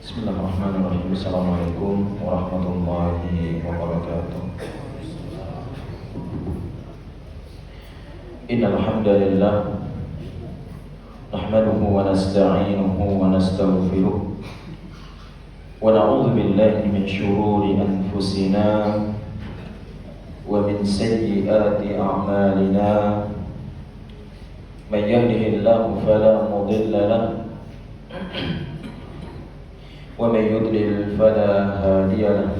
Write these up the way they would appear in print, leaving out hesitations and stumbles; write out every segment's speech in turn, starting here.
Bismillahirrahmanirrahim. Assalamualaikum warahmatullahi wabarakatuh. Innal hamdalillah nahmaduhu wa nasta'inuhu wa nastaghfiruh wa na'udzu billahi min shururi anfusina wa min sayyiati a'malina. Man yahdihillahu fala mudilla lahu ومن يضلل فلا هادي له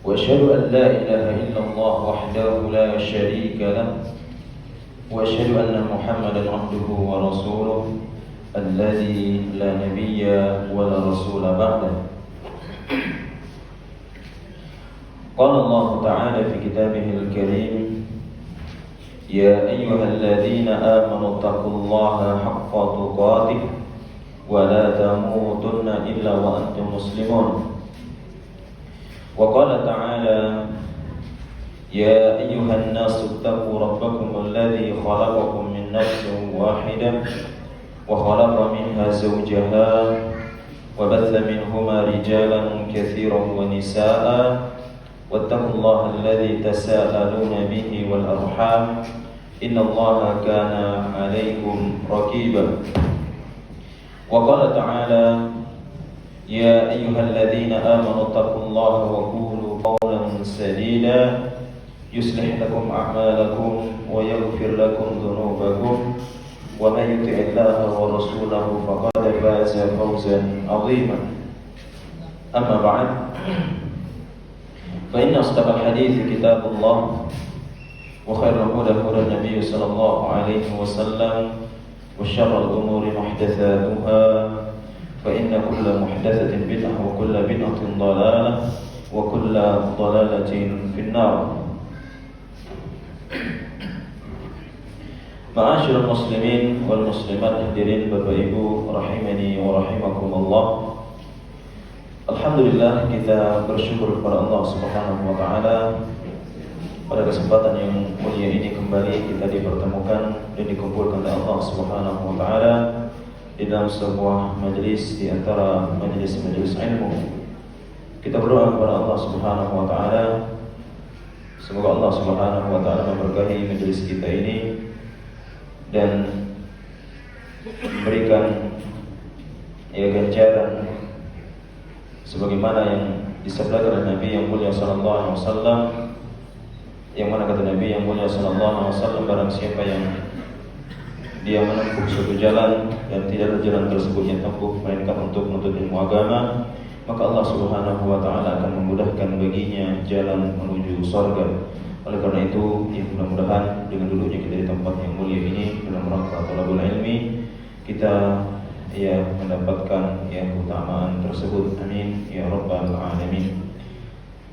وأشهد أن لا إله إلا الله وحده لا شريك له وأشهد أن محمدا عبده ورسوله الذي لا نبي ولا رسول بعده. قال الله تعالى في كتابه الكريم: يا أيها الذين آمنوا اتقوا الله حق تقاته ولا تموتن إلا وأنتم مسلمون. وقال تعالى: يا أيها الناس اتقوا ربكم الذي خلقكم من نفس واحدة وخلق منها زوجها وبث منهما رجالا كثيرا ونساء واتقوا الله الذي تساءلون به والأرحام إن الله كان عليكم رقيبا. وقال تعالى: يا أيها الذين آمنوا اتقوا الله وقولوا قولا سديدا يصلح لكم أعمالكم ويغفر لكم ذنوبكم ومن يطع الله ورسوله فقد فاز فوزا عظيما. أما بعد، فإن أصدق الحديث كتاب الله وخير الهدى هدى النبي صلى الله عليه وسلم وشر الأمور محدثاتها فإن كل محدثة بدعة وكل بدعة ضلالة وكل ضلالة في النار. Ma'asyiral muslimin wal muslimat, hadirin Bapak Ibu rahimani wa rahimakumullah. Alhamdulillah, kita bersyukur kepada Allah Subhanahu wa taala pada kesempatan yang mulia ini kembali kita dipertemukan dan dikumpulkan oleh Allah Subhanahu wa taala di dalam sebuah majelis di antara majelis-majelis ilmu. Kita berdoa kepada Allah Subhanahu wa taala semoga Allah Subhanahu wa taala memberkahi majelis kita ini dan memberikan ganjaran sebagaimana yang disabdakan oleh Nabi yang mulia sallallahu alaihi wasallam, yang mana kata Nabi yang mulia sallallahu alaihi wasallam, barang siapa yang dia menempuh suatu jalan dan tidak ada jalan tersebut yang tempuh melainkan untuk menuntut ilmu agama, maka Allah Subhanahu wa taala akan memudahkan baginya jalan menuju surga. Oleh karena itu, mudah-mudahan dengan duduknya kita di tempat yang mulia ini dalam rangka thalabul ilmi, kita mendapatkan keutamaan tersebut. Amin ya rabbal alamin.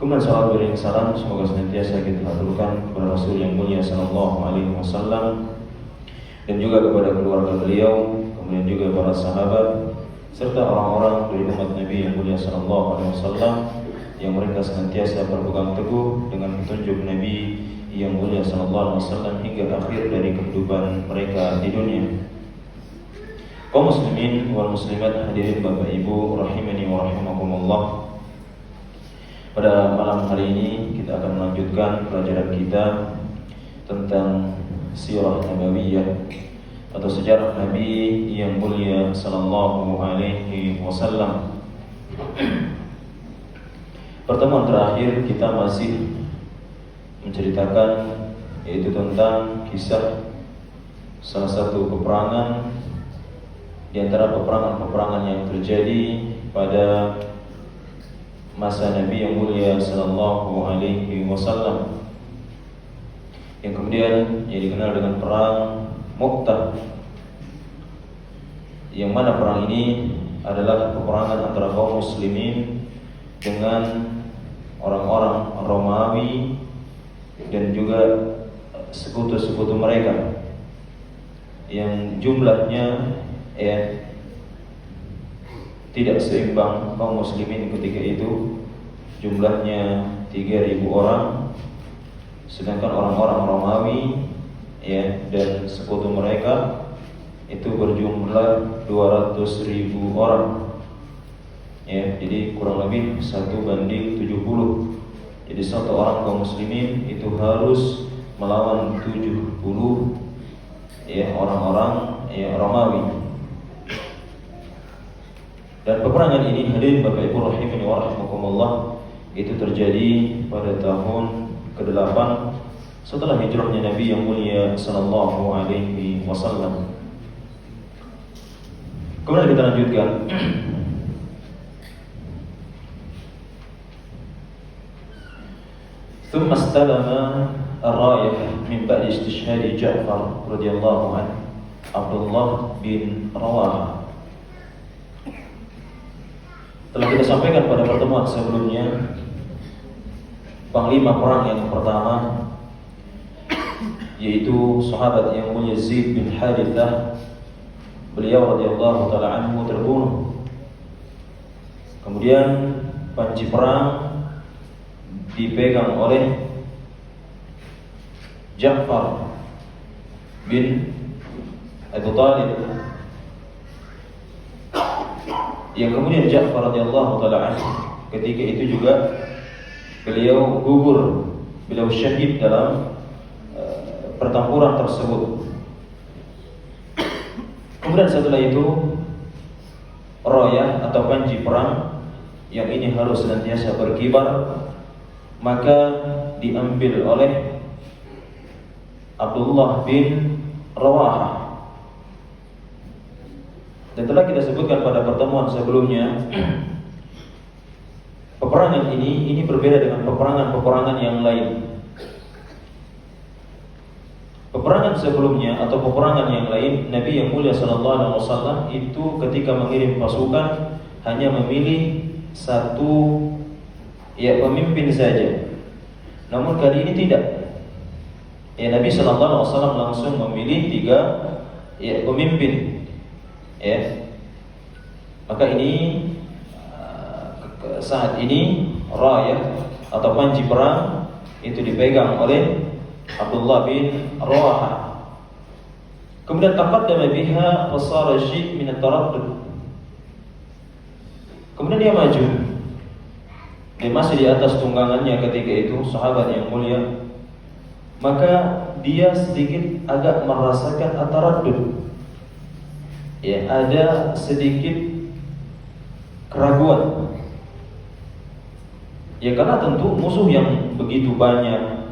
Kemudian salawat beriring salam semoga senantiasa kita haturkan kepada Rasul yang mulia sallallahu alaihi wasallam dan juga kepada keluarga beliau, kemudian juga para sahabat serta orang-orang dari umat Nabi yang mulia sallallahu alaihi wasallam yang mereka senantiasa berpegang teguh dengan petunjuk Nabi yang mulia sallallahu alaihi wasallam hingga akhir dari kehidupan mereka di dunia. Kaum muslimin wal muslimat, hadirin Bapak Ibu rahimani wa rahimakumullah. Pada malam hari ini kita akan melanjutkan pelajaran kita tentang sirah nabawiyah atau sejarah Nabi yang mulia sallallahu alaihi wasallam. Pertemuan terakhir kita masih menceritakan yaitu tentang kisah salah satu peperangan di antara peperangan-peperangan yang terjadi pada masa Nabi yang mulia sallallahu alaihi wasallam, yang kemudian dikenal dengan perang Mu'tah, yang mana perang ini adalah peperangan antara kaum muslimin dengan orang-orang Romawi dan juga sekutu-sekutu mereka yang jumlahnya tidak seimbang. Kaum muslimin ketika itu jumlahnya 3.000 orang, sedangkan orang-orang Romawi dan sekutu mereka itu berjumlah 200.000 orang. Ya, jadi kurang lebih 1:70. Jadi satu orang kaum muslimin itu harus melawan 70 ya orang-orang ya Romawi. Dan peperangan ini hadirin Bapak Ibu rahimani wa rahimakumullah itu terjadi pada tahun ke-8 setelah hijrahnya Nabi yang mulia sallallahu alaihi wasallam. Kemudian kita lanjutkan. ثم استلم الراية من بعد استشهاد جعفر رضي الله عنه عبد الله bin Rawaha. Telah kita sampaikan pada pertemuan sebelumnya, panglima perang yang pertama yaitu sahabat yang mulia Zaid bin Harithah, beliau radhiyallahu taala anhu terbunuh. Kemudian panji perang dipegang oleh Ja'far bin Abi Thalib, yang kemudian Ja'far radhiyallahu taala anhu ketika itu juga beliau gugur, beliau syahid dalam pertempuran tersebut. Kemudian setelah itu rayah atau panji perang yang ini harus senantiasa berkibar, maka diambil oleh Abdullah bin Rawaha. Dan telah kita sebutkan pada pertemuan sebelumnya, peperangan ini berbeda dengan peperangan-peperangan yang lain. Peperangan sebelumnya atau peperangan yang lain, Nabi yang mulia sallallahu alaihi wasallam itu ketika mengirim pasukan hanya memilih satu pemimpin saja. Namun kali ini tidak. Nabi sallallahu alaihi wasallam langsung memilih 3 pemimpin. Maka ini saat ini rayah atau panji perang itu dipegang oleh Abdullah bin Rawaha. Kemudian taqaddama biha fasara syai' min at-taraddud. Kemudian dia maju. Dia masih di atas tunggangannya ketika itu, sahabat yang mulia. Maka dia sedikit agak merasakan at-taraddud. Ada sedikit keraguan. Karena tentu musuh yang begitu banyak.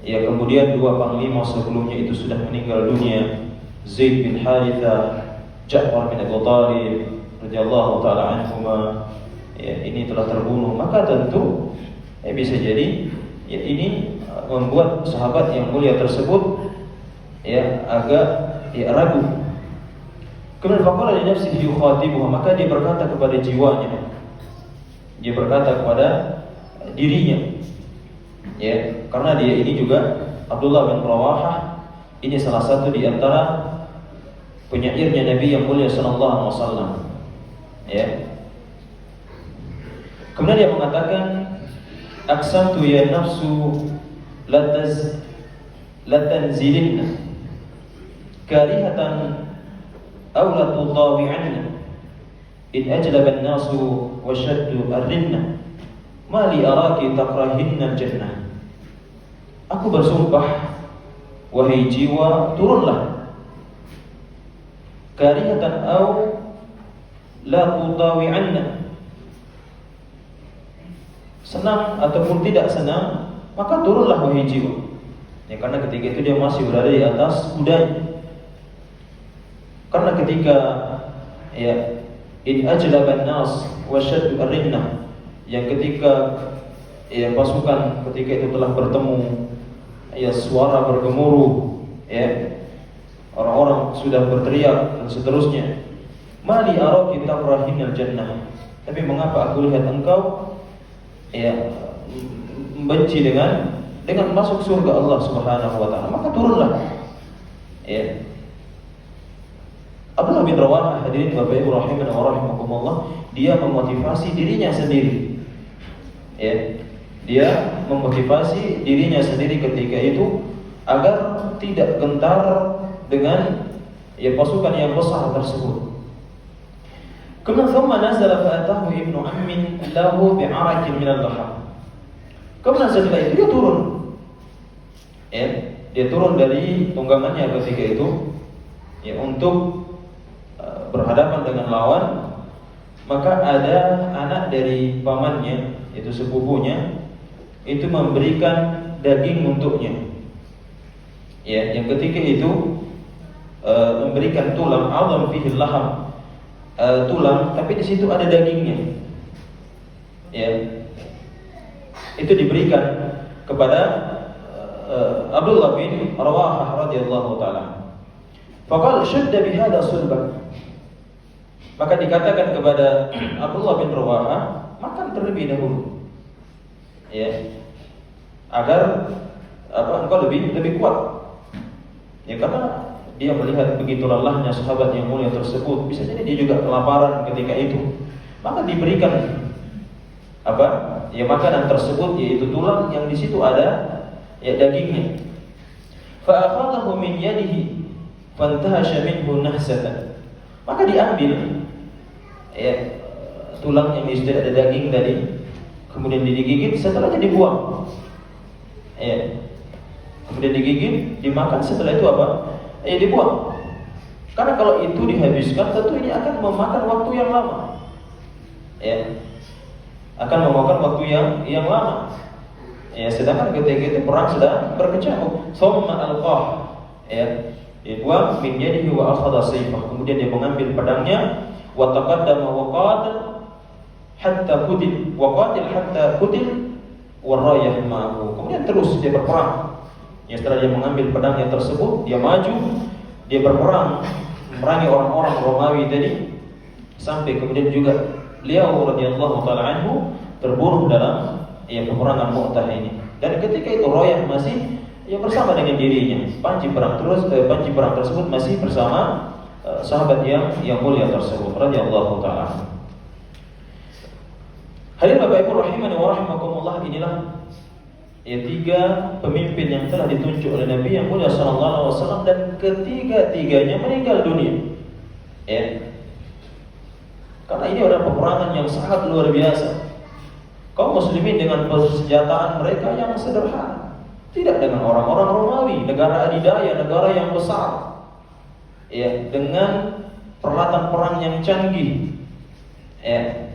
Kemudian 2 panglima sebelumnya itu sudah meninggal dunia, Zaid bin Harithah, Ja'far bin Abi Thalib radhiyallahu taala anhuma, ini telah terbunuh. Maka tentu bisa jadi ini membuat sahabat yang mulia tersebut agak ragu. Kemudian faqala li nafsihi yukhatibuha, maka dia berkata kepada jiwanya, dia berkata kepada dirinya, karena dia ini juga Abdullah bin Rawaha, ini salah satu di antara penyairnya Nabi yang mulia sallallahu alaihi wasallam. Kemudian dia mengatakan, aqsamtu ya nafsu la tanzilinna karihatan aw la tutawi'anna in ajlaba an-nasu wa shaddu ar-rinna ma li araki takrahinna al-jannah. Aku bersumpah, wahai jiwa, turunlah. Karihatan aw la tutawi'anna, senang ataupun tidak senang, maka turunlah wahai jiwa. Karena ketika itu dia masih berada di atas kudanya. Karena ketika in ajlaban nas wa shaddu ar-rinnah, yang ketika pasukan ketika itu telah bertemu, suara bergemuruh, orang-orang sudah berteriak dan seterusnya. Mali araki takrahinal jannah, tapi mengapa aku lihat engkau membenci dengan masuk surga Allah Subhanahu wa taala? Maka turunlah. Abdullah bin Rawaha, hadirin Bapak Ibu rahimani wa rahimakumullah, dia memotivasi dirinya sendiri. Dia memotivasi dirinya sendiri ketika itu agar tidak gentar dengan pasukan yang besar tersebut. Kemudian thumma nazala fa'atahu ibnu ammin lahu bi'arakin min al-laham. Kemudian setelah itu dia turun. Ya, dia turun dari tunggangannya ketika itu ya untuk berhadapan dengan lawan. Maka ada anak dari pamannya, itu sepupunya, itu memberikan daging untuknya. Ya, yang ketika itu memberikan tulang, azam fihi laham, tulang, tapi di situ ada dagingnya. Ya, itu diberikan kepada Abdullah bin Rawahah radhiyallahu taala. Faqala shudda bihadha sulbak. Maka dikatakan kepada Abdullah bin Rawahah, makan terlebih dahulu, ya, agar engkau lebih kuat. Ya, karena dia melihat begitu lelahnya sahabat yang mulia tersebut, bisa jadi dia juga kelaparan ketika itu. Maka diberikan ya makanan tersebut, yaitu tulang yang di situ ada ya dagingnya. Fa akhadahu min yadihi fantahasha minhu nahsatan. Maka diambil ya tulang yang di situ ada daging tadi, kemudian digigit, setelahnya dibuang. Ya. Kemudian digigit, dimakan, setelah itu dibuang. Karena kalau itu dihabiskan, tentu ini akan memakan waktu yang lama. Ya. Akan memakan waktu yang lama. Ya, sedangkan ketika itu perang sedang berkecamuk. Thumma alqah. Ya. Dibuang min yadihi wa akhadha sayfah. Kemudian dia mengambil pedangnya, wa taqaddama wa qatal hatta qudil, wa qatil hatta qudil wa rayah ma'ahu. Kemudian terus dia berperang. Ya, setelah dia mengambil pedangnya tersebut, dia maju, dia berperang memerangi orang-orang Romawi tadi, sampai kemudian juga beliau radhiyallahu taala anhu terbunuh dalam peperangan Mu'tah ini. Dan ketika itu Rayah masih bersama dengan dirinya. Panji perang tersebut masih bersama sahabat yang mulia tersebut radhiyallahu taala. Hadirin Bapak Ibu rahimani wa rahimakumullah, inilah tiga pemimpin yang telah ditunjuk oleh Nabi yang mulia sallallahu alaihi wasallam, dan ketiga-tiganya meninggal dunia. Ya. Karena ini adalah peperangan yang sangat luar biasa. Kaum muslimin dengan persenjataan mereka yang sederhana, tidak dengan orang-orang Romawi, negara adidaya, negara yang besar, ya, dengan peralatan perang yang canggih. Ya.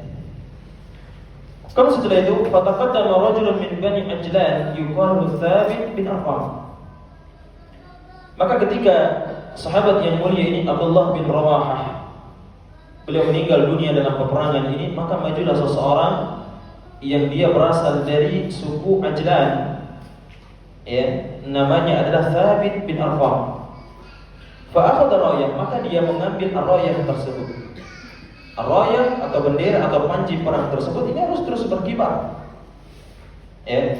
Kalau setelah itu, fataqaddama rajulun min Bani Ajlan yuqalu Thabit bin Arqam. Maka ketika sahabat yang mulia ini Abdullah bin Rawahah, beliau meninggal dunia dalam peperangan ini, maka majulah seseorang yang dia berasal dari suku Ajlan, ya, namanya adalah Thabit bin Arqam. Fa'akhadha rayah, maka dia mengambil rayah tersebut. Rayah atau bendera atau panji perang tersebut ini harus terus berkibar. Ya.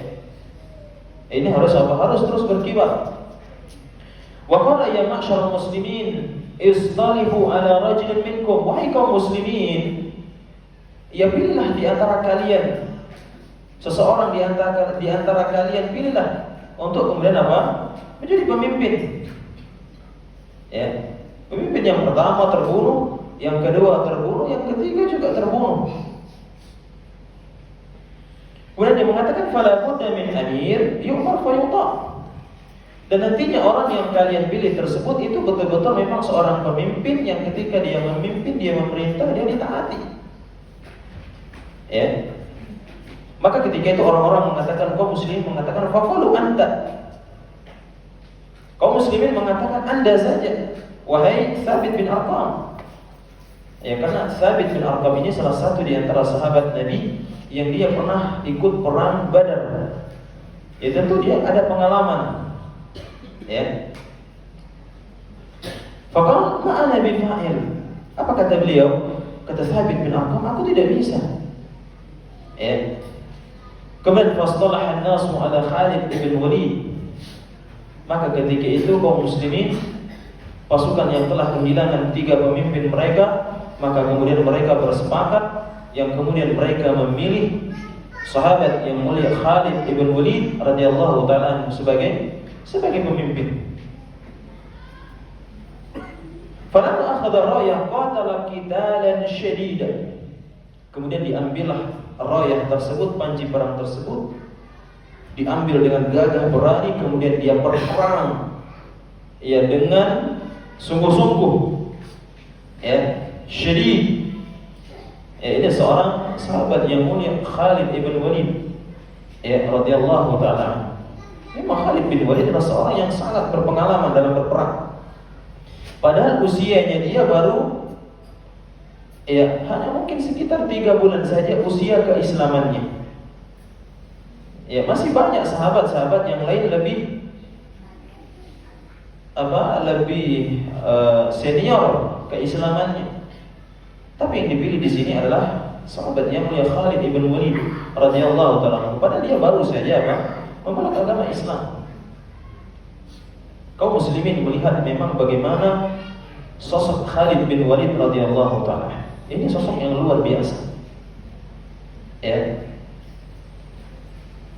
Ini harus terus berkibar. Wa qala ya ma'syarul muslimin istalihu ala rajulin minkum. Wahai kaum muslimin, ya pilihlah di antara kalian seseorang di antara kalian, pilihlah untuk kemudian menjadi pemimpin. Ya. Pemimpin yang pertama terbunuh, yang kedua terbunuh, yang ketiga juga terbunuh. Kemudian dia mengatakan fala budda min amir yu'mar fa yuta'. Dan nantinya orang yang kalian pilih tersebut itu betul-betul memang seorang pemimpin yang ketika dia memimpin, dia memerintah, dia ditaati. Ya. Maka ketika itu orang-orang mengatakan, kaum muslimin mengatakan faqulu anta. Kaum muslimin mengatakan anda saja, wahai Thabit bin Arqam. Ya, karena Thabit bin Arqam ini salah satu di antara sahabat Nabi yang dia pernah ikut perang Badar. Ya, tentu dia ada pengalaman. Ya. Faqala ma ana bifa'il. Apa kata beliau? Kata Thabit bin Arqam, aku tidak bisa. Ya. Kemudian fastalah an-nas ala Khalid bin Walid. Maka ketika itu kaum muslimin, pasukan yang telah kehilangan 3 pemimpin mereka, maka kemudian mereka bersepakat yang kemudian mereka memilih sahabat yang mulia Khalid bin Walid radhiyallahu taala sebagai pemimpin. Falamma akhadha rayah qatala qitalan syadidan. Kemudian diambillah rayah tersebut, panji perang tersebut, diambil dengan gagah berani, kemudian dia berperang ya dengan sungguh-sungguh, ya, syadid. Ya, ini seorang sahabat yang mulia, Khalid ibn Walid, ya, radhiyallahu taala. Memang Khalid bin Walid adalah seorang yang sangat berpengalaman dalam berperang. Padahal usianya dia baru, ya, hanya mungkin sekitar 3 bulan saja usia keislamannya. Ya, masih banyak sahabat-sahabat yang lain lebih senior keislamannya. Tapi yang dipilih di sini adalah sahabat yang mulia Khalid ibn Walid radhiyallahu taala. Padahal dia baru saja memeluk agama Islam. Kaum muslimin melihat memang bagaimana sosok Khalid bin Walid radhiyallahu taala. Ini sosok yang luar biasa. Ya.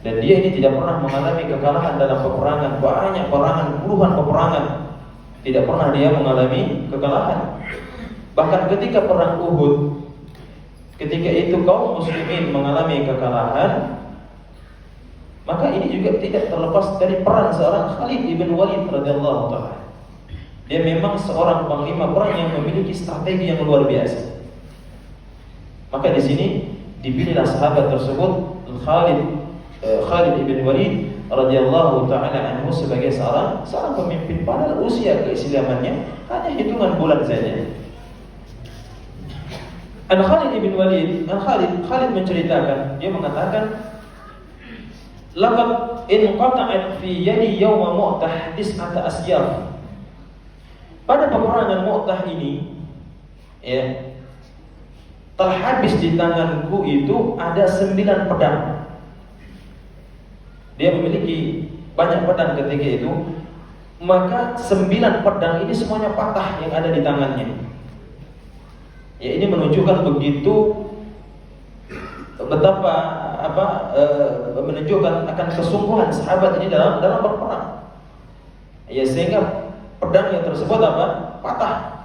Dan dia ini tidak pernah mengalami kekalahan dalam peperangan. Banyak peperangan, puluhan peperangan, tidak pernah dia mengalami kekalahan. Bahkan ketika perang Uhud, ketika itu kaum muslimin mengalami kekalahan, maka ini juga tidak terlepas dari peran seorang Khalid ibn Walid radhiyallahu taala. Dia memang seorang panglima perang yang memiliki strategi yang luar biasa. Maka di sini dipilihlah sahabat tersebut Khalid ibn Walid radhiyallahu taala anhu sebagai seorang pemimpin. Padahal usia keislamannya hanya hitungan bulan saja. Khalid ibn Walid, Khalid menceritakan, dia mengatakan, laqad inqata'at fi yadi yawma Mu'tah tis'ata asyaf. Pada peperangan Mu'tah ini, ya, terhabis di tanganku itu ada 9 pedang. Dia memiliki banyak pedang ketika itu, maka 9 pedang ini semuanya patah yang ada di tangannya. Ya, ini menunjukkan begitu betapa menunjukkan akan kesungguhan sahabat ini dalam berperang. Ya, sehingga pedangnya tersebut patah.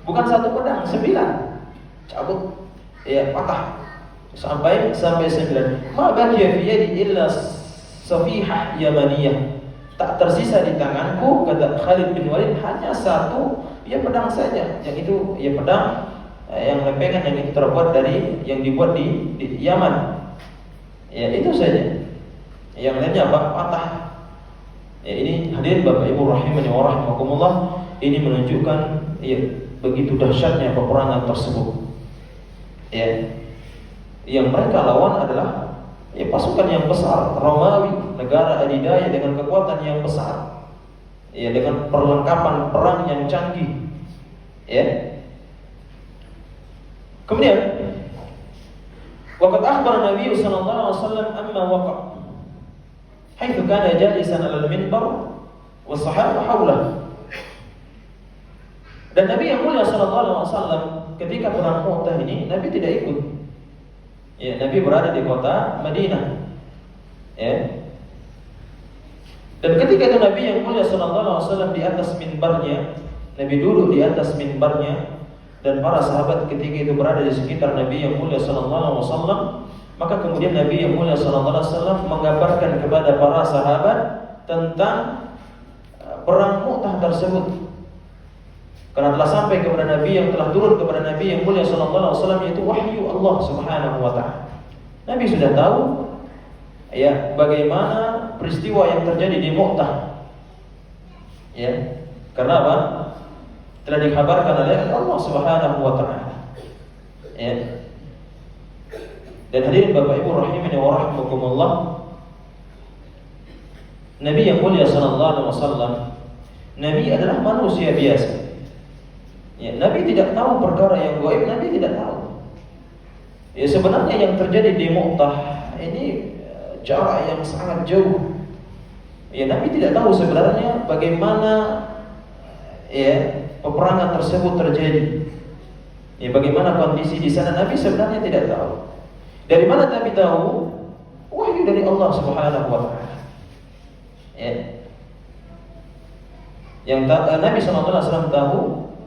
Bukan 1 pedang, 9 cabut, ya, patah sampai 9. Ma baqiya fi yadi illa safihah yamaniyah. Tak tersisa di tanganku, kata Khalid bin Walid, hanya 1 pedang saja. Yang itu pedang yang lempengan yang terbuat yang dibuat di Yaman. Ya, itu saja. Yang lainnya patah. Ya, ini hadirin Bapak Ibu rahimani wa rahimakumullah, ini menunjukkan ya begitu dahsyatnya peperangan tersebut. Ya. Yang mereka lawan adalah pasukan yang besar, Romawi, negara adidaya dengan kekuatan yang besar. Ya, dengan perlengkapan perang yang canggih. Ya. Kemudian waqad akhbara Nabi sallallahu alaihi wasallam amma waqa haitsu kana jalisan 'ala al-minbar was sahaba hawlahu. Dan Nabi yang mulia sallallahu alaihi wasallam ketika perang Mu'tah ini Nabi tidak ikut. Ya, Nabi berada di kota Madinah. Ya. Dan ketika itu Nabi yang mulia sallallahu alaihi wasallam di atas minbarnya, Nabi duduk di atas minbarnya, dan para sahabat ketika itu berada di sekitar Nabi yang mulia sallallahu alaihi wasallam. Maka kemudian Nabi yang mulia sallallahu alaihi wasallam mengabarkan kepada para sahabat tentang perang Mu'tah tersebut. Karena telah sampai kepada Nabi, yang telah turun kepada Nabi yang mulia sallallahu alaihi wasallam, yaitu wahyu Allah Subhanahu wa taala. Nabi sudah tahu ya bagaimana peristiwa yang terjadi di Mu'tah. Ya. Karena apa? Telah dikabarkan oleh Allah Subhanahu wa taala. Ya. Dan hadirin Bapak Ibu rahimani wa rahimakumullah, Nabi yang mulia sallallahu alaihi wasallam, Nabi adalah manusia biasa. Ya, Nabi tidak tahu perkara yang gaib, Nabi tidak tahu. Ya, sebenarnya yang terjadi di Mu'tah ini jarak yang sangat jauh. Ya, Nabi tidak tahu sebenarnya bagaimana peperangan tersebut terjadi. Ya, bagaimana kondisi di sana Nabi sebenarnya tidak tahu. Dari mana Nabi tahu? Wahyu dari Allah Subhanahu wa taala. Ya. Yang Nabi sallallahu alaihi wasallam tahu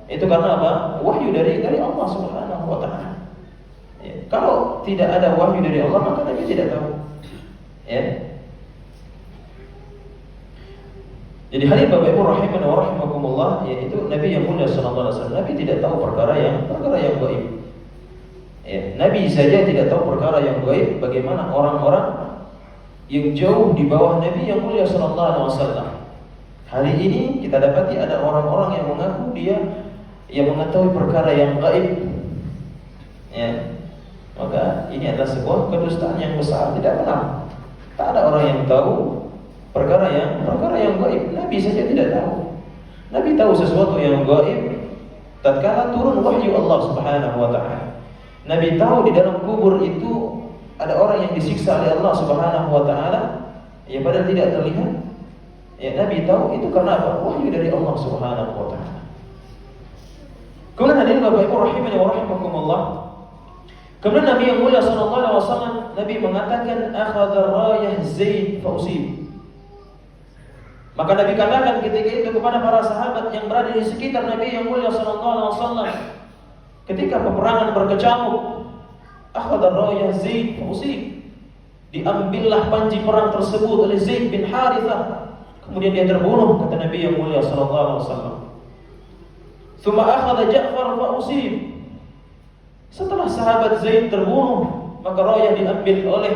Itu karena apa? Wahyu dari Allah Subhanahu wa taala. Ya. Kalau tidak ada wahyu dari Allah, maka Nabi tidak tahu. Ya. Jadi hadis Bapak Ibu rahimani wa rahimakumullah, yaitu Nabi yang mulia sallallahu alaihi wasallam, Nabi tidak tahu perkara yang gaib. Ya, Nabi saja tidak tahu perkara yang gaib, bagaimana orang-orang yang jauh di bawah Nabi yang mulia sallallahu alaihi wasallam. Hari ini kita dapati ada orang-orang yang mengaku dia yang mengetahui perkara yang gaib. Ya. Maka ini adalah sebuah kedustaan yang besar, tidak benar. Tak ada orang yang tahu perkara yang gaib. Nabi saja tidak tahu. Nabi tahu sesuatu yang gaib tatkala turun wahyu Allah Subhanahu wa taala. Nabi tahu di dalam kubur itu ada orang yang disiksa oleh Allah Subhanahu wa taala, ya padahal tidak terlihat. Ya, Nabi tahu itu karena apa? Wahyu dari Allah Subhanahu wa taala. Kemudian hadirin Bapak Ibu rahimani wa rahimakumullah. Kemudian Nabi yang mulia sallallahu alaihi wasallam, Nabi mengatakan akhadha rayah Zaid fa usib. Maka Nabi katakan ketika itu kepada para sahabat yang berada di sekitar Nabi yang mulia sallallahu alaihi wasallam, ketika peperangan berkecamuk, akhadha rayah Zaid fa usib. Diambillah panji perang tersebut oleh Zaid bin Harithah. Kemudian dia terbunuh, kata Nabi yang mulia sallallahu alaihi wasallam. Tsumma akhadha Ja'far fa usib. Setelah sahabat Zaid terbunuh, maka rayah diambil oleh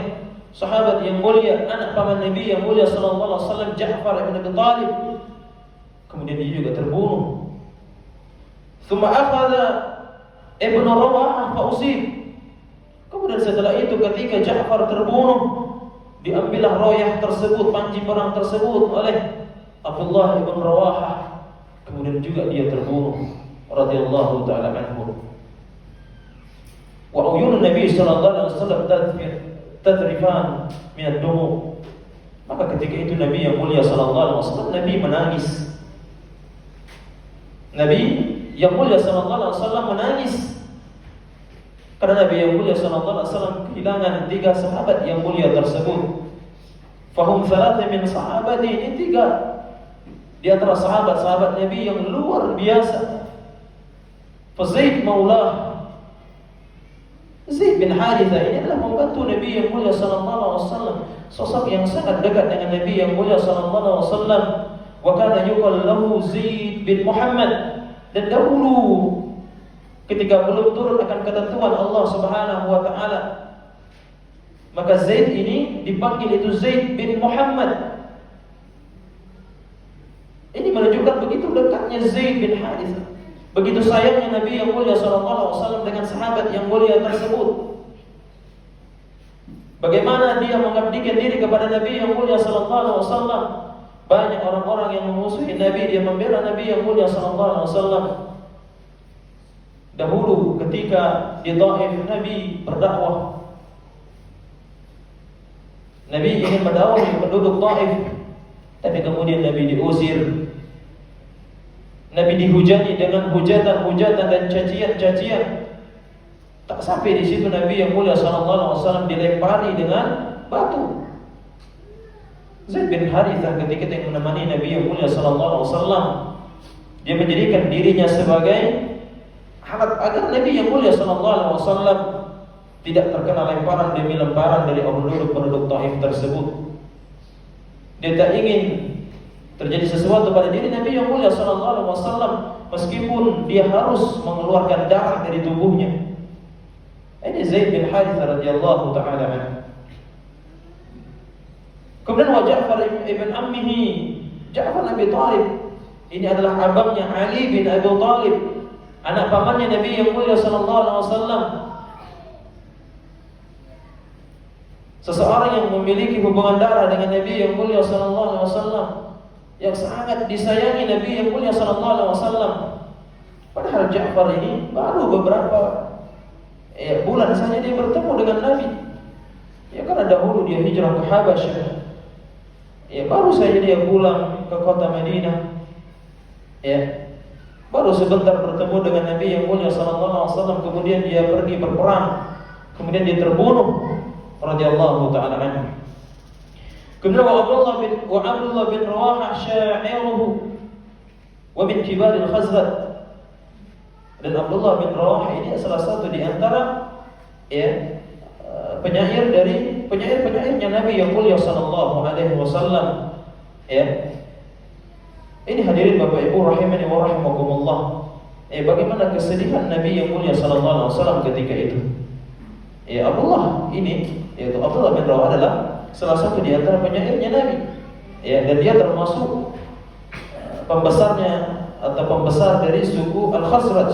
sahabat yang mulia, anak paman Nabi yang mulia sallallahu alaihi wasallam, Ja'far ibn Abi Thalib. Kemudian dia juga terbunuh. Tsumma akhadha Ibnu Rawahah fa usib. Kemudian setelah itu ketika Ja'far terbunuh, diambillah rayah tersebut, panji perang tersebut oleh Abdullah ibn Rawahah. Kemudian juga dia terbunuh radhiyallahu taala anhu. Wa uyun Nabi sallallahu alaihi wasallam tadrifan min ad-dumu. Maka ketika itu Nabi yang mulia sallallahu alaihi wasallam, Nabi menangis. Nabi yang mulia sallallahu alaihi wasallam menangis karena Nabi yang mulia sallallahu alaihi wasallam kehilangan 3 sahabat yang mulia tersebut. Fahum thalatha min sahabati, ini 3 di antara sahabat-sahabat Nabi yang luar biasa. Zaid maulah, Zaid bin Harithah ini adalah membantu Nabi yang mulia sallallahu alaihi wasallam, sosok yang sangat dekat dengan Nabi yang mulia sallallahu alaihi wasallam. Wa kana yuqal lahu Zaid bin Muhammad. Dan dahulu ketika belum turun akan ketentuan Allah Subhanahu wa taala, maka Zaid ini dipanggil itu Zaid bin Muhammad. Ini menunjukkan begitu dekatnya Zaid bin Harithah, begitu sayangnya Nabi yang mulia sallallahu alaihi wasallam dengan sahabat yang mulia tersebut. Bagaimana dia mengabdikan diri kepada Nabi yang mulia sallallahu alaihi wasallam. Banyak orang-orang yang memusuhi Nabi, dia membela Nabi yang mulia sallallahu alaihi wasallam. Dahulu ketika di Taif Nabi berdakwah, Nabi ingin berdakwah ke penduduk Taif, tapi kemudian Nabi diusir. Nabi dihujani dengan hujatan-hujatan dan cacian-cacian. Tak sampai di situ Nabi yang mulia sallallahu alaihi wasallam dilempari dengan batu. Zaid bin Harithah ketika yang menemani Nabi yang mulia sallallahu alaihi wasallam, dia menjadikan dirinya sebagai alat agar Nabi yang mulia sallallahu alaihi wasallam tidak terkena lemparan demi lemparan dari penduduk Taif tersebut. Dia tak ingin terjadi sesuatu pada diri Nabi yang mulia sallallahu alaihi wasallam meskipun dia harus mengeluarkan darah dari tubuhnya. Ini Zaid bin Harithah radhiyallahu taala anhu. Kemudian wa Ja'far ibn ammihi, Ja'far Abi Thalib. Ini adalah abangnya Ali bin Abi Thalib, anak pamannya Nabi yang mulia sallallahu alaihi wasallam. Seseorang yang memiliki hubungan darah dengan Nabi yang mulia sallallahu alaihi wasallam, yang sangat disayangi Nabi yang mulia sallallahu alaihi wasallam. Padahal Ja'far ini baru beberapa bulan saja dia bertemu dengan Nabi. Ya karena dahulu dia hijrah ke Habasyah. Ya baru saja dia pulang ke kota Madinah. Ya baru sebentar bertemu dengan Nabi yang mulia sallallahu alaihi wasallam, kemudian dia pergi berperang, kemudian dia terbunuh radhiyallahu taala anhu. Kemudian Abdullah bin Rawahah sya'iruhu wa min kibar al-Khazraj. Dan Abdullah bin Rawah ini salah satu di antara penyair-penyairnya Nabi yang mulia sallallahu alaihi wasallam. Ini hadirin Bapak Ibu rahimani wa rahimakumullah. Bagaimana kesedihan Nabi yang mulia sallallahu alaihi wasallam ketika itu. Abdullah ini, yaitu Abdullah bin Rawah adalah salah satu di antara penyairnya Nabi. Dan dia termasuk pembesarnya atau pembesar dari suku Al-Khazraj.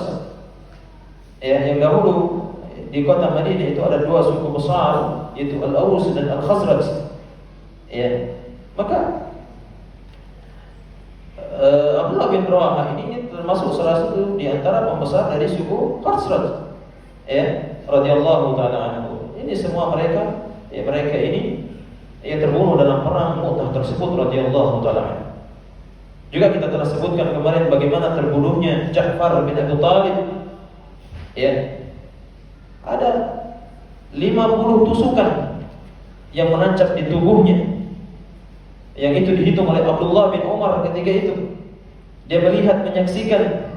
Yang dahulu di kota Madinah itu ada dua suku besar, yaitu Al-Aws dan Al-Khazraj. Maka Abdullah bin Rawah ini termasuk salah satu di antara pembesar dari suku Khazraj. Radhiyallahu taala anhu. Ini semua mereka ini yang terbunuh dalam perang Mu'tah tersebut radhiyallahu taala anhu. Juga kita telah sebutkan kemarin bagaimana terbunuhnya Ja'far bin Abi Thalib. Ada 50 tusukan yang menancap di tubuhnya. Yang itu dihitung oleh Abdullah bin Umar ketika itu. Dia melihat, menyaksikan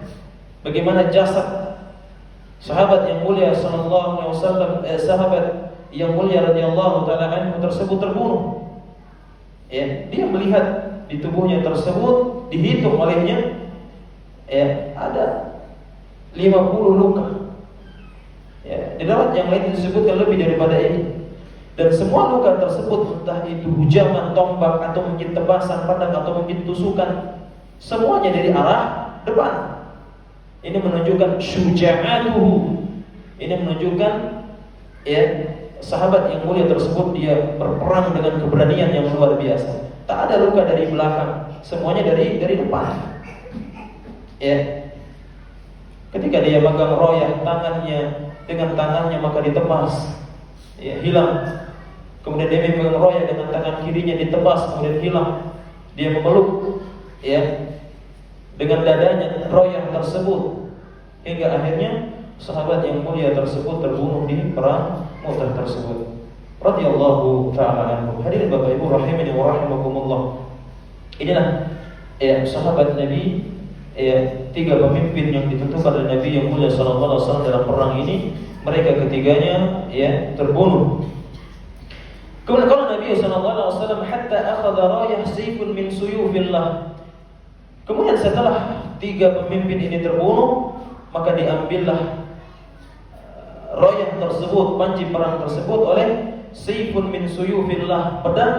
bagaimana jasad sahabat yang mulia sallallahu alaihi wasallam, sahabat yang mulia radhiyallahu taala anhu tersebut terbunuh. Dia melihat di tubuhnya tersebut, dihitung olehnya ada 50 luka. Di dalam yang lain disebutkan lebih daripada ini. Dan semua luka tersebut, entah itu hujaman tombak atau mungkin tebasan pedang atau mungkin tusukan, semuanya dari arah depan. Ini menunjukkan syuja'atuhu. Ini menunjukkan sahabat yang mulia tersebut dia berperang dengan keberanian yang luar biasa. Tak ada luka dari belakang, semuanya dari depan. Ketika dia pegang royah dengan tangannya maka ditebas, hilang. Kemudian dia memegang royah dengan tangan kirinya ditebas, kemudian hilang. Dia memeluk, dengan dadanya royah tersebut, hingga akhirnya sahabat yang mulia tersebut terbunuh di perang Mu'tah tersebut. Radhiyallahu ta'ala anhu. Hadirin Bapak Ibu rahimani wa rahimakumullah. Inilah sahabat Nabi, tiga pemimpin yang ditentukan oleh Nabi yang mulia sallallahu alaihi wasallam dalam perang ini. Mereka ketiganya terbunuh. Kemudian kalau Nabi sallallahu alaihi wasallam hatta akhadha rayah sayfun min suyufillah. Kemudian setelah tiga pemimpin ini terbunuh, maka diambillah rayah tersebut, panji perang tersebut oleh sayfun min suyufillah, pedang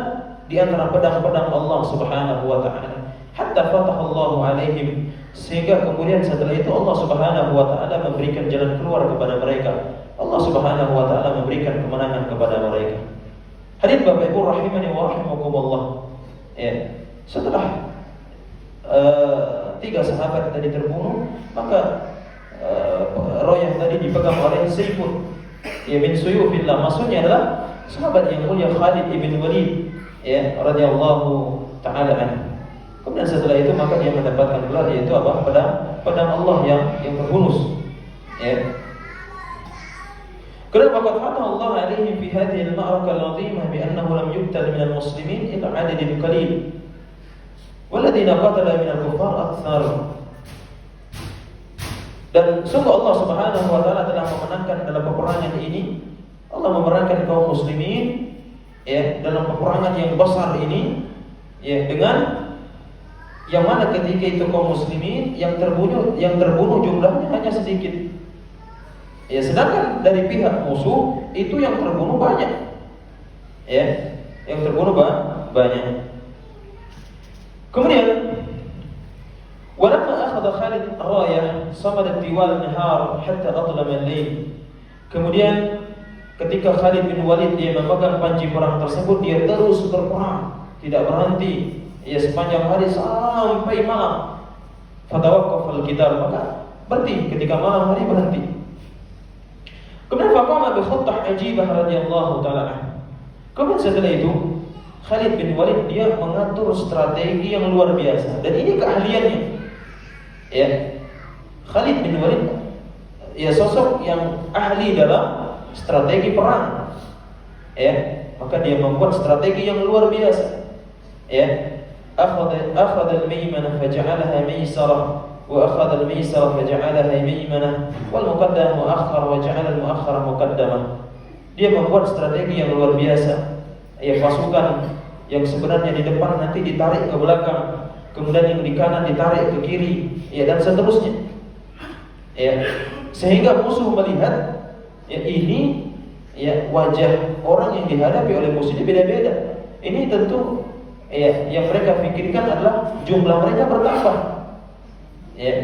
di antara pedang-pedang Allah Subhanahu wa taala. Hatta fatahallahu alaihim, sehingga kemudian setelah itu Allah Subhanahu wa taala memberikan jalan keluar kepada mereka. Allah Subhanahu wa taala memberikan kemenangan kepada mereka. Hadirin Bapak Ibu rahimani wa rahimakumullah. Setelah tiga sahabat tadi terbunuh, maka royah tadi dipegang oleh sayfun min suyufillah. Maksudnya adalah sahabat yang mulia Khalid ibn Walid radhiyallahu taala anhu. Kemudian setelah itu maka dia mendapatkan gelar, yaitu apa? Pedang Allah yang terhunus. Kemudian faqad fataha Allah alaihim fi hadhihi al-ma'rakah al-'azimah bi annahu lam yuqtal min al-muslimin illa 'adadun qalil. Walladhina qatala min al-kuffar akthar. Dan sungguh Allah Subhanahu wa taala telah memenangkan dalam peperangan ini. Allah memenangkan kaum muslimin dalam peperangan yang besar ini dengan yang mana ketika itu kaum muslimin yang terbunuh jumlahnya hanya sedikit. Sedangkan dari pihak musuh itu yang terbunuh banyak. Yang terbunuh banyak. Kemudian walamma akhadha Khalid rayah samada tiwal an-nahar hatta atlama al-lail. Kemudian ketika Khalid bin Walid dia memegang panji perang tersebut, dia terus berperang, tidak berhenti sepanjang hari sampai malam. Fatawaqqaf al-qital, maka berhenti ketika malam hari, berhenti. Kemudian faqama bi khattah ajibah radhiyallahu taala. Kemudian setelah itu Khalid bin Walid dia mengatur strategi yang luar biasa, dan ini keahliannya. Khalid bin Walid sosok yang ahli dalam strategi perang. Maka dia membuat strategi yang luar biasa. Akhadha al-maymana faja'alaha maysarah. wa akhadha al-maisara faja'alaha maimanah wal muqaddam muakhkhar wa ja'ala al-muakhkhara muqaddamah. Dia membuat strategi yang luar biasa. Ya, pasukan yang sebenarnya di depan nanti ditarik ke belakang, kemudian yang di kanan ditarik ke kiri, ya, dan seterusnya. Ya, sehingga musuh melihat ya ini ya wajah orang yang dihadapi oleh musuh ini beda-beda. Ini tentu ya yang mereka pikirkan adalah jumlah mereka bertambah. Ya.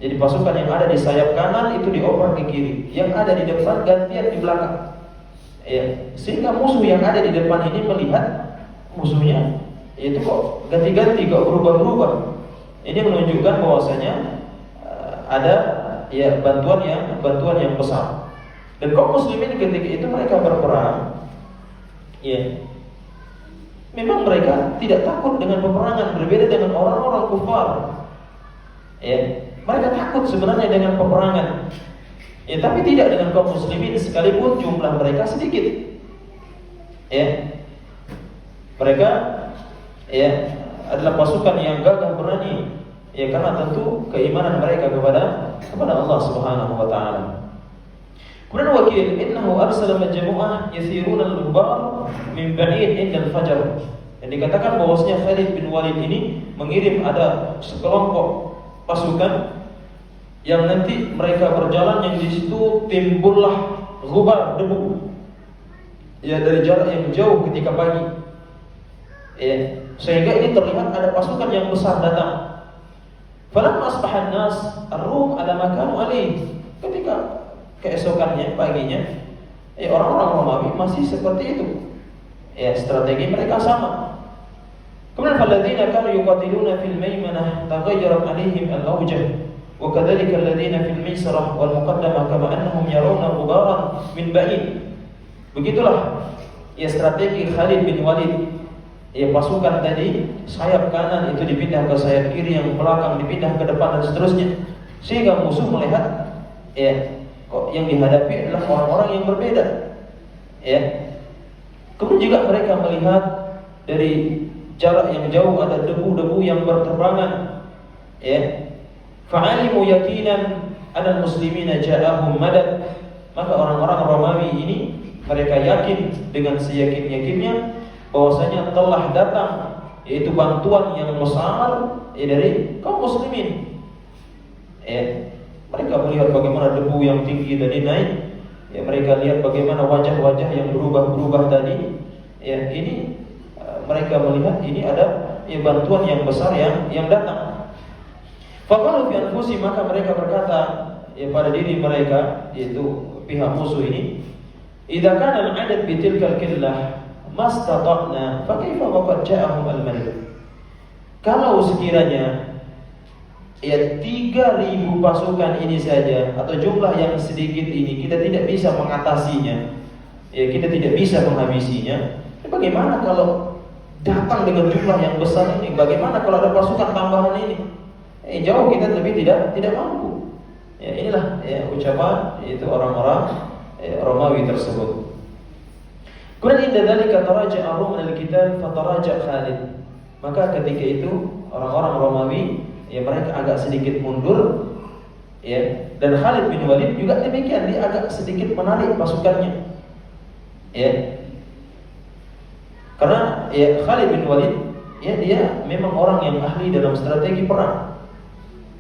Jadi pasukan yang ada di sayap kanan itu dioper ke kiri, yang ada di depan gantian di belakang. Ya, sehingga musuh yang ada di depan ini melihat musuhnya itu kok ganti-ganti, kok berubah-berubah. Ini menunjukkan bahwasanya ada ya bantuan yang besar. Dan kaum muslimin ketika itu mereka berperang, ya, memang mereka tidak takut dengan peperangan, berbeda dengan orang-orang kufar. Ya, mereka takut sebenarnya dengan peperangan. Ya, tapi tidak dengan kaum muslimin sekalipun jumlah mereka sedikit. Ya. Mereka ya adalah pasukan yang gagah berani. Ya, karena tentu keimanan mereka kepada Allah Subhanahu wa taala. Kemudian wakil innahu arsala majmu'ah yasiruna al-ghubbar min ba'id inda al-fajr. Yang dikatakan bahwasanya Khalid bin Walid ini mengirim ada sekelompok pasukan yang nanti mereka berjalan yang di situ timbullah ghubar, debu. Ya, dari jarak yang jauh ketika pagi. Ya, sehingga ini terlihat ada pasukan yang besar datang. Falamma asbahan nas ar-rum ala ma kanu alaih. Ketika keesokannya paginya, orang-orang Romawi masih seperti itu. Ya, strategi mereka sama. Kemudian falladzina kanu yuqatiluna fil maimanah taghayyarat alaihim al-awjah. وكذلك الذين في الميسرة والمقدمة كما أنهم يرون غبارا من بعيد. Begitulah ya strategi Khalid bin Walid. Ya, pasukan tadi sayap kanan itu dipindah ke sayap kiri, yang belakang dipindah ke depan dan seterusnya. Sehingga musuh melihat ya kok yang dihadapi adalah orang-orang yang berbeda. Ya. Kemudian juga mereka melihat dari jarak yang jauh ada debu-debu yang berterbangan. Ya. Fa'alimu yaqinan anal muslimina ja'ahum madad. Maka orang-orang Romawi ini mereka yakin dengan seyakin-yakinnya bahwasanya telah datang yaitu bantuan yang besar dari kaum muslimin. Mereka melihat bagaimana debu yang tinggi tadi naik. Ya, mereka lihat bagaimana wajah-wajah yang berubah-berubah tadi. Ya, ini mereka melihat ini ada bantuan yang besar yang datang. Faqalu fi anfusihim, maka mereka berkata pada diri mereka, yaitu pihak musuh ini, idza kana al-'adad bi tilka al-qillah mastata'na fa kaifa waqad ja'ahum al-malik. Kalau sekiranya 3.000 pasukan ini saja atau jumlah yang sedikit ini kita tidak bisa mengatasinya, kita tidak bisa menghabisinya, bagaimana kalau datang dengan jumlah yang besar ini? Bagaimana kalau ada pasukan tambahan ini? Jauh kita lebih tidak mampu. Ya, inilah ucapan itu orang-orang Romawi tersebut. Kemudian inda dzalika taraja'a Rum al-qital fataraja' Khalid. Maka ketika itu orang-orang Romawi mereka agak sedikit mundur, dan Khalid bin Walid juga demikian, dia agak sedikit menarik pasukannya. Karena Khalid bin Walid dia memang orang yang ahli dalam strategi perang.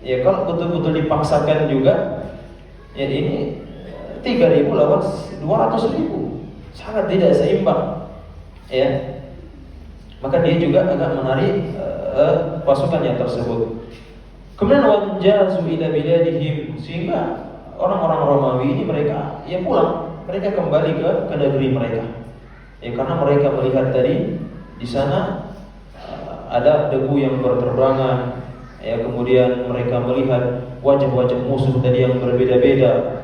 Kalau betul-betul dipaksakan juga, ini 3.000 lawan 200.000, sangat tidak seimbang. Maka dia juga agak menarik pasukannya tersebut. Kemudian wanjazu ila biladihim, sehingga orang-orang Romawi ini mereka pulang, mereka kembali ke negeri mereka. Karena mereka melihat tadi di sana ada debu yang berterbangan. Kemudian mereka melihat wajah-wajah musuh tadi yang berbeda-beda.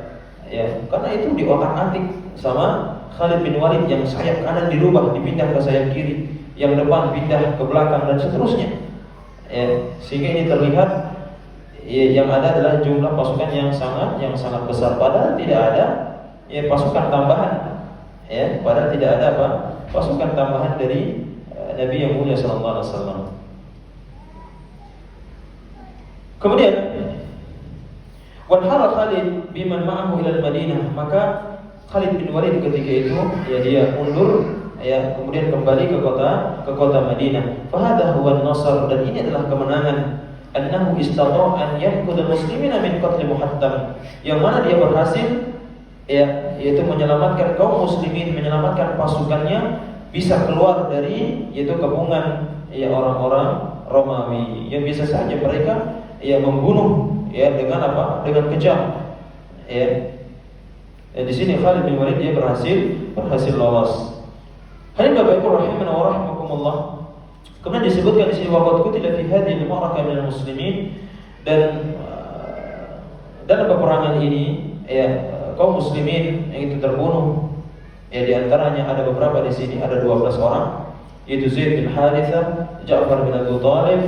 Karena itu diotak-atik sama Khalid bin Walid, yang sayap kanan dirubah dipindah ke sayap kiri, yang depan pindah ke belakang dan seterusnya. Sehingga ini terlihat yang ada adalah jumlah pasukan yang sangat besar, padahal tidak ada pasukan tambahan. Padahal tidak ada pasukan tambahan dari Nabi yang mulia sallallahu alaihi wasallam. Kemudian wanhara Khalid biman ma'ahu ila al-Madinah, maka Khalid bin Walid ketika itu dia mundur kemudian kembali ke kota Madinah. Fahadha huwa an-nasr, dan ini adalah kemenangan. Annahu istata'a an yanqudha muslimina min qatl Muhattam, yang mana dia berhasil yaitu menyelamatkan kaum muslimin, menyelamatkan pasukannya bisa keluar dari yaitu kepungan orang-orang Romawi yang bisa saja mereka membunuh dengan apa? Dengan kejam. Di sini Khalid bin Walid dia berhasil lolos. Hadirin Bapak Ibu rahimana wa rahimakumullah. Kemudian disebutkan di sini waqad qutila fi hadhihi al-ma'rakah minal muslimin, dan dalam peperangan ini kaum muslimin yang itu terbunuh di antaranya ada beberapa di sini, ada 12 orang, yaitu Zaid bin Harithah, Ja'far bin Abi Thalib,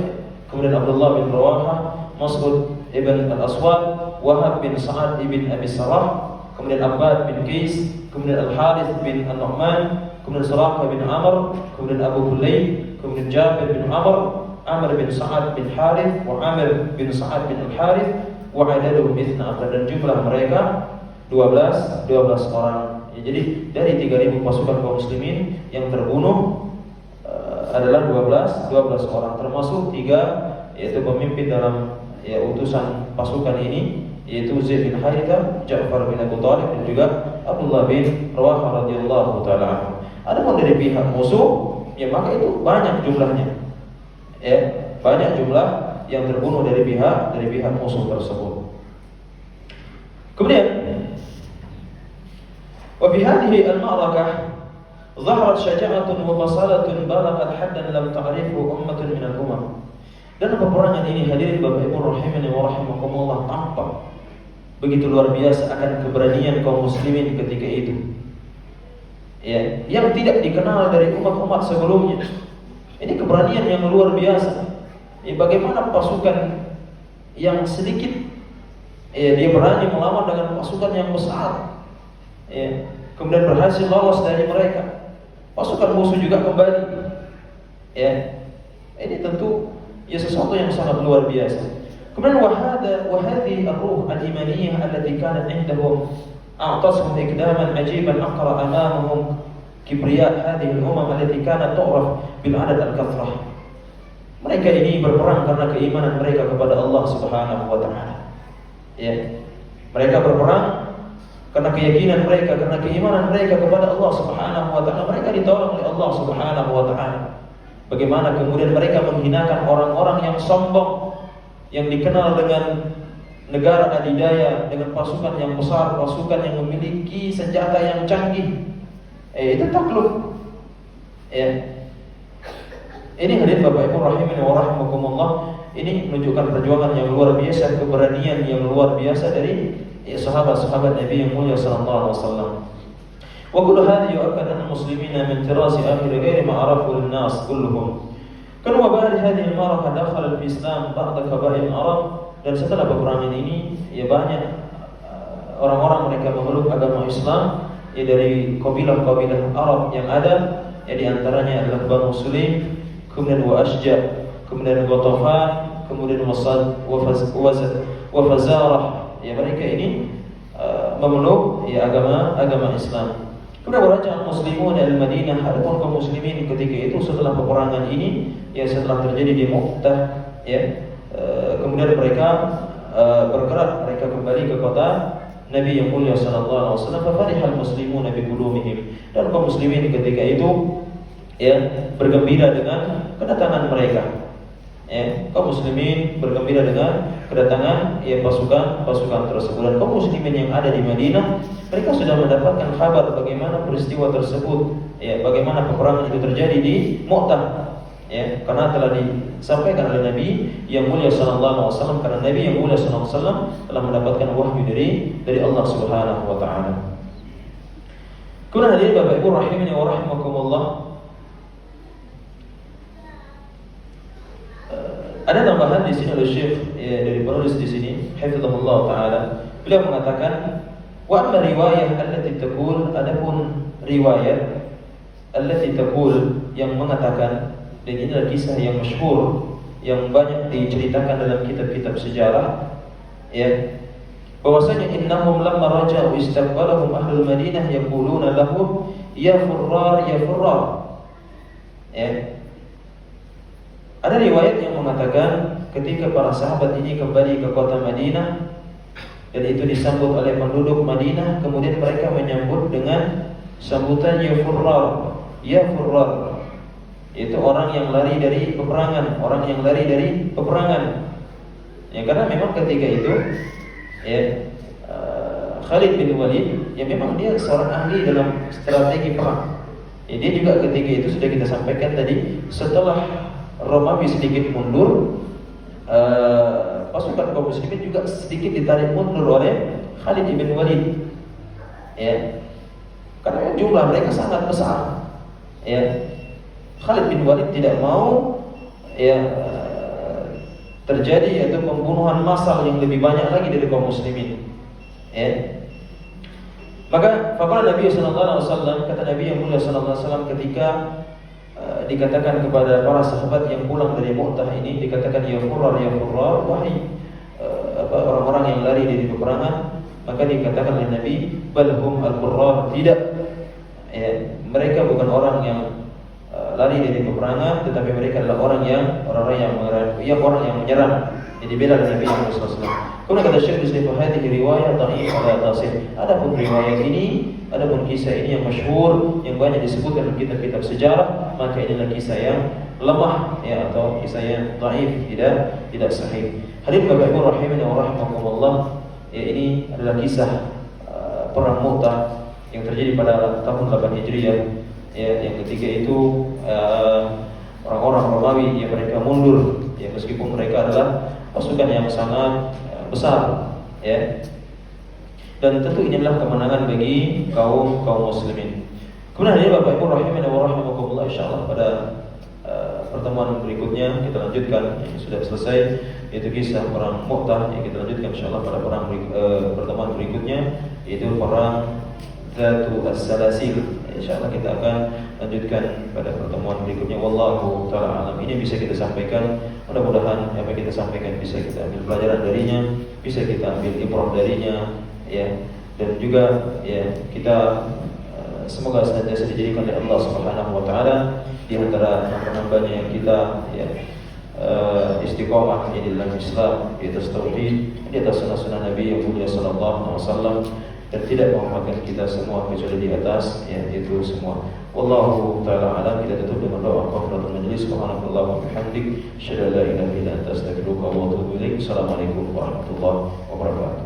kemudian Abdullah bin Rawahah, Mas'ud ibn al-Aswad, Wahab bin Sa'ad ibn Abi Sarah, kemudian Abbad bin Qais, kemudian Al-Harith bin An-Nu'man, kemudian Suraqah bin Amr, kemudian Abu Kulayb, kemudian Jabir bin Amr bin Sa'ad bin Harith, wa Amir bin Sa'ad bin Al-Harith, wa adaduhum 12, dan jumlah mereka 12 orang. Jadi dari 3.000 pasukan kaum muslimin yang terbunuh adalah 12 orang, termasuk 3 yaitu pemimpin dalam utusan pasukan ini, yaitu Zaid bin Harithah, Ja'far bin Abi Thalib, dan juga Abdullah bin Rawahah radhiyallahu taala anhu. Adapun dari pihak musuh, maka itu banyak jumlahnya. Banyak jumlah yang terbunuh dari pihak musuh tersebut. Kemudian wa fi hadhihi al-ma'rakah zaharat syaja'atun wa basalatun balaghat haddan lam ta'rifu ummatun min al-umam. Dan peperangan ini hadirin Bapak Ibu rahimani wa rahimakumullah, tampak begitu luar biasa akan keberanian kaum muslimin ketika itu. Yang tidak dikenal dari umat-umat sebelumnya. Ini keberanian yang luar biasa. Bagaimana pasukan yang sedikit dia berani melawan dengan pasukan yang besar. Kemudian berhasil lolos dari mereka. Pasukan musuh juga kembali. Ini tentu sesuatu yang sangat luar biasa. Kemudian wahadhi ar-ruh al-imaniyah allati kanat indahum a'tasahum ikdaman ajiban aqra amamahum kibriya hadhihi al-umam allati kanat tu'raf bil adad al-kathrah. Mereka ini berperang karena keimanan mereka kepada Allah Subhanahu wa taala. Mereka berperang karena keyakinan mereka, karena keimanan mereka kepada Allah Subhanahu wa taala. Mereka ditolong oleh Allah Subhanahu wa taala. Bagaimana kemudian mereka menghinakan orang-orang yang sombong, yang dikenal dengan negara adidaya, dengan pasukan yang besar, pasukan yang memiliki senjata yang canggih. Itu takluk. Ini hadirin Bapak Ibu rahimani wa rahimakumullah, ini menunjukkan perjuangan yang luar biasa, keberanian yang luar biasa dari sahabat-sahabat Nabi yang mulia sallallahu alaihi wasallam. Wa kullu hadhihi yu'akkad anna muslimina min tirasi akhir ghairi ma arafu lin-nas kulluhum. Kan wa ba'da hadhihi al-ma'rakah dakhala al-Islam ba'da qaba'il Arab, dan setelah peperangan ini banyak orang-orang mereka memeluk agama Islam dari kabilah-kabilah Arab yang ada, di antaranya adalah Banu Sulaim, kemudian wa Ashja, kemudian Ghatafan, kemudian Wasad wa Fazarah. Mereka ini memeluk agama Islam. Kemudian waraja muslimun al-Madinah, adapun kaum muslimin ketika itu setelah peperangan ini, setelah terjadi di Mu'tah, kemudian mereka bergerak, mereka kembali ke kota Nabi yang mulia sallallahu alaihi wasallam. Fa farihal muslimuna bi qudumihim, dan kaum muslimin ketika itu bergembira dengan kedatangan mereka. Kaum muslimin bergembira dengan kedatangan pasukan tersebut. Dan kaum muslimin yang ada di Madinah, mereka sudah mendapatkan kabar bagaimana peristiwa tersebut, bagaimana peperangan itu terjadi di Mu'tah. Karena telah disampaikan oleh Nabi yang mulia sallallahu alaihi wasallam, karena Nabi yang mulia sallallahu alaihi wasallam telah mendapatkan wahyu dari Allah Subhanahu wa taala. Kemudian hadirin Bapak Ibu rahimani wa rahimakumullah, ada tambahan di sini oleh Syekh dari penulis di sini, hafizahullah taala. Beliau mengatakan, wa amma riwayah allati taqul, adapun riwayat allati taqul yang mengatakan, dan ini adalah kisah yang masyhur yang banyak diceritakan dalam kitab-kitab sejarah, ya, bahwasanya innahum lamma raja'u istaqbalahum ahlul Madinah yaquluna lahum ya furrar ya furrar. Ya. Ada riwayat yang mengatakan ketika para sahabat ini kembali ke kota Madinah dan itu disambut oleh penduduk Madinah, kemudian mereka menyambut dengan sambutan ya furrar, ya furrar. Itu orang yang lari dari peperangan, orang yang lari dari peperangan. Ya, karena memang ketika itu ya Khalid bin Walid, ya memang dia seorang ahli dalam strategi perang. Ya, dia juga ketika itu sudah kita sampaikan tadi, setelah Romawi sedikit mundur, pasukan kaum muslimin juga sedikit ditarik mundur oleh Khalid bin Walid. Ya, karena jumlah mereka sangat besar. Ya, Khalid bin Walid tidak mau ya terjadi yaitu pembunuhan massal yang lebih banyak lagi dari kaum muslimin. Ya. Maka faqala Nabi sallallahu alaihi wasallam, kata Nabi yang mulia sallallahu alaihi wasallam ketika dikatakan kepada para sahabat yang pulang dari Mu'tah ini, dikatakan ya furrar wahai orang-orang yang lari dari peperangan, maka dikatakan oleh Nabi balhum al-qurrar, tidak, ya, mereka bukan orang yang lari dari peperangan, tetapi mereka adalah orang yang menyerang. Jadi beda dengan Nabi sallallahu alaihi wasallam. Kemudian kata Syekh Islam, hadhihi riwayah dhaif la tasih. Adapun riwayat ini, adapun kisah ini yang masyhur, yang banyak disebutkan dalam kitab-kitab sejarah, maka inilah kisah yang lemah, ya, atau kisah yang dhaif, tidak sahih. Hadirin Bapak Ibu rahimani wa rahimakumullah, ya, ini adalah kisah perang Mu'tah yang terjadi pada tahun 8 Hijriah. Ya, yang ketiga itu orang-orang Romawi yang mereka mundur, ya, meskipun mereka adalah pasukan yang sangat besar, ya. Dan tentu ini adalah kemenangan bagi kaum muslimin. Kemudian ini Bapak Ibu rahimani wa rahimakumullah, insyaallah pada pertemuan berikutnya kita lanjutkan yang sudah selesai, yaitu kisah perang Mu'tah, yang kita lanjutkan insyaallah pada pertemuan berikutnya, yaitu perang Dzatu As-Salasil. Insyaallah kita akan lanjutkan pada pertemuan berikutnya. Wallahu taala alam. Ini bisa kita sampaikan, mudah-mudahan apa yang kita sampaikan bisa kita ambil pelajaran darinya, bisa kita ambil ibrah darinya, ya. Dan juga ya kita semoga senantiasa dijadikan oleh Allah Subhanahu wa taala di antara hamba-hambanya yang kita, ya, istiqomah di dalam Islam, di atas tauhid, di atas sunnah Nabi yang mulia sallallahu alaihi wasallam, dan tidak melupakan kita semua kecuali di atas, ya, itu semua. Wallahu taala alam. Kita tutup dengan doa kafaratul majlis. Subhanallah wa bihamdik, asyhadu an la ilaha illa anta, astaghfiruka wa atubu ilaik. Assalamualaikum warahmatullahi wabarakatuh.